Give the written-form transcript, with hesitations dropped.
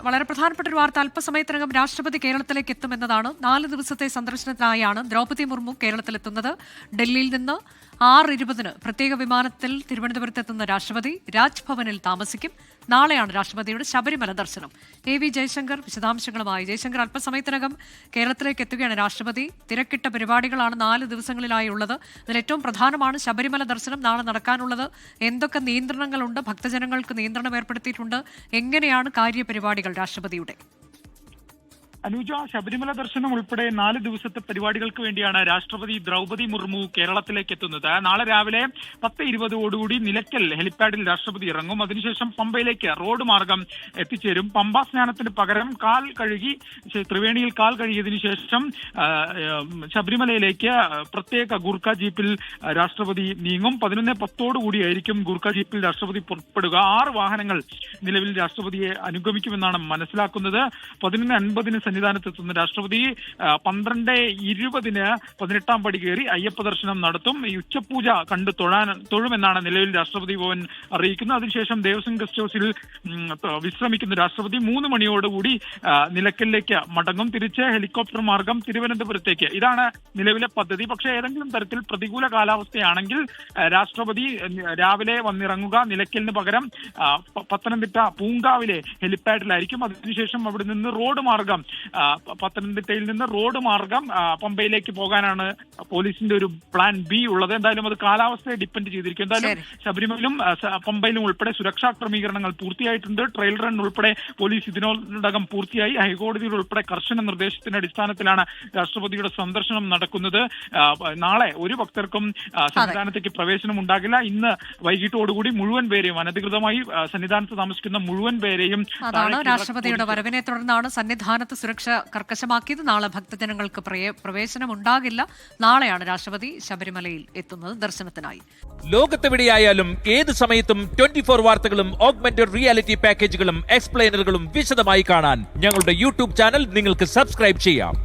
വളരെ പ്രധാനപ്പെട്ട ഒരു വാർത്ത. അല്പസമയത്തിനകം രാഷ്ട്രപതി കേരളത്തിലേക്ക് എത്തുമെന്നതാണ്. 4 ദിവസത്തെ സന്ദർശനത്തിനായാണ് ദ്രൗപദി മുർമു കേരളത്തിലെത്തുന്നത്. ഡൽഹിയിൽ നിന്ന് 6:20 പ്രത്യേക വിമാനത്തിൽ തിരുവനന്തപുരത്തെത്തുന്ന രാഷ്ട്രപതി രാജ്ഭവനിൽ താമസിക്കും. നാളെയാണ് രാഷ്ട്രപതിയുടെ ശബരിമല ദർശനം. AV ജയശങ്കർ വിശദാംശങ്ങളുമായി. ജയശങ്കർ, അല്പസമയത്തിനകം കേരളത്തിലേക്ക് എത്തുകയാണ് രാഷ്ട്രപതി. തിരക്കിട്ട പരിപാടികളാണ് 4 ദിവസങ്ങളിലായി ഉള്ളത്. അതിൽ ഏറ്റവും പ്രധാനമാണ് ശബരിമല ദർശനം നാളെ നടക്കാനുള്ളത്. എന്തൊക്കെ നിയന്ത്രണങ്ങളുണ്ട്? ഭക്തജനങ്ങൾക്ക് നിയന്ത്രണം ഏർപ്പെടുത്തിയിട്ടുണ്ട്. എങ്ങനെയാണ് കാര്യപരിപാടികൾ രാഷ്ട്രപതിയുടെ? അനുജ, ശബരിമല ദർശനം ഉൾപ്പെടെ 4 ദിവസത്തെ പരിപാടികൾക്ക് വേണ്ടിയാണ് രാഷ്ട്രപതി ദ്രൗപദി മുർമു കേരളത്തിലേക്ക് എത്തുന്നത്. നാളെ രാവിലെ 10:20 നിലയ്ക്കൽ ഹെലിപ്പാഡിൽ രാഷ്ട്രപതി ഇറങ്ങും. അതിനുശേഷം പമ്പയിലേക്ക് റോഡ് മാർഗം എത്തിച്ചേരും. പമ്പ സ്നാനത്തിന് പകരം ത്രിവേണിയിൽ കാൽ കഴുകിയതിനു ശേഷം ശബരിമലയിലേക്ക് പ്രത്യേക ഗൂർഖ ജീപ്പിൽ രാഷ്ട്രപതി നീങ്ങും. 11:10 ഗൂർഖ ജീപ്പിൽ രാഷ്ട്രപതി പുറപ്പെടുക. 6 വാഹനങ്ങൾ നിലവിൽ രാഷ്ട്രപതിയെ അനുഗമിക്കുമെന്നാണ് മനസ്സിലാക്കുന്നത്. 11:50 സന്നിധാനത്തെത്തുന്ന രാഷ്ട്രപതി 12:20 18-ാം പടി കയറി അയ്യപ്പ ദർശനം നടത്തും. ഈ ഉച്ചപൂജ കണ്ട് തൊഴുമെന്നാണ് നിലവിൽ രാഷ്ട്രപതി ഭവൻ അറിയിക്കുന്നത്. അതിനുശേഷം ദേവസ്വം ഗസ്റ്റ് ഹൌസിൽ വിശ്രമിക്കുന്ന രാഷ്ട്രപതി 3 മണിയോടുകൂടി നിലയ്ക്കലിലേക്ക് മടങ്ങും. തിരിച്ച് ഹെലികോപ്റ്റർ മാർഗം തിരുവനന്തപുരത്തേക്ക്. ഇതാണ് നിലവിലെ പദ്ധതി. പക്ഷേ ഏതെങ്കിലും തരത്തിൽ പ്രതികൂല കാലാവസ്ഥയാണെങ്കിൽ രാഷ്ട്രപതി രാവിലെ വന്നിറങ്ങുക. നിലയ്ക്കലിന് പകരം പത്തനംതിട്ട പൂങ്കാവിലെ ഹെലിപ്പാഡിലായിരിക്കും. അതിനുശേഷം അവിടെ നിന്ന് റോഡ് മാർഗം പത്തനംതിട്ടയിൽ നിന്ന് റോഡ് മാർഗം പമ്പയിലേക്ക് പോകാനാണ് പോലീസിന്റെ ഒരു പ്ലാൻ ബി ഉള്ളത്. എന്തായാലും അത് കാലാവസ്ഥയെ ഡിപ്പെൻഡ് ചെയ്തിരിക്കും. എന്തായാലും ശബരിമലയിലും പമ്പയിലും ഉൾപ്പെടെ സുരക്ഷാ ക്രമീകരണങ്ങൾ പൂർത്തിയായിട്ടുണ്ട്. ട്രയൽ റൺ ഉൾപ്പെടെ പോലീസ് ഇതിനോടകം പൂർത്തിയായി. ഹൈക്കോടതിയിൽ ഉൾപ്പെടെ കർശന നിർദ്ദേശത്തിന്റെ അടിസ്ഥാനത്തിലാണ് രാഷ്ട്രപതിയുടെ സന്ദർശനം നടക്കുന്നത്. നാളെ ഒരു ഭക്തർക്കും സന്നിധാനത്തേക്ക് പ്രവേശനം ഉണ്ടാകില്ല. ഇന്ന് വൈകിട്ടോടുകൂടി മുഴുവൻ പേരെയും അനധികൃതമായി സന്നിധാനത്ത് താമസിക്കുന്ന മുഴുവൻ പേരെയും രാഷ്ട്രപതിയുടെ വരവിനെ തുടർന്നാണ് സന്നിധാനത്ത് സുരക്ഷ കർക്കശമാക്കിയത്. നാളെ ഭക്തജനങ്ങൾക്ക് പ്രവേശനം ഉണ്ടാകില്ല. നാളെയാണ് രാഷ്ട്രപതി ശബരിമലയിൽ എത്തുന്നത് ദർശനത്തിനായി. ലോകത്തെവിടെയായാലും ഏത് സമയത്തും 24 വാർത്തകളും ഓഗ്മെന്റഡ് റിയാലിറ്റി പാക്കേജുകളും എക്സ്പ്ലെയിനറുകളും വിശദമായി കാണാൻ ഞങ്ങളുടെ YouTube ചാനൽ നിങ്ങൾക്ക് സബ്സ്ക്രൈബ് ചെയ്യാം.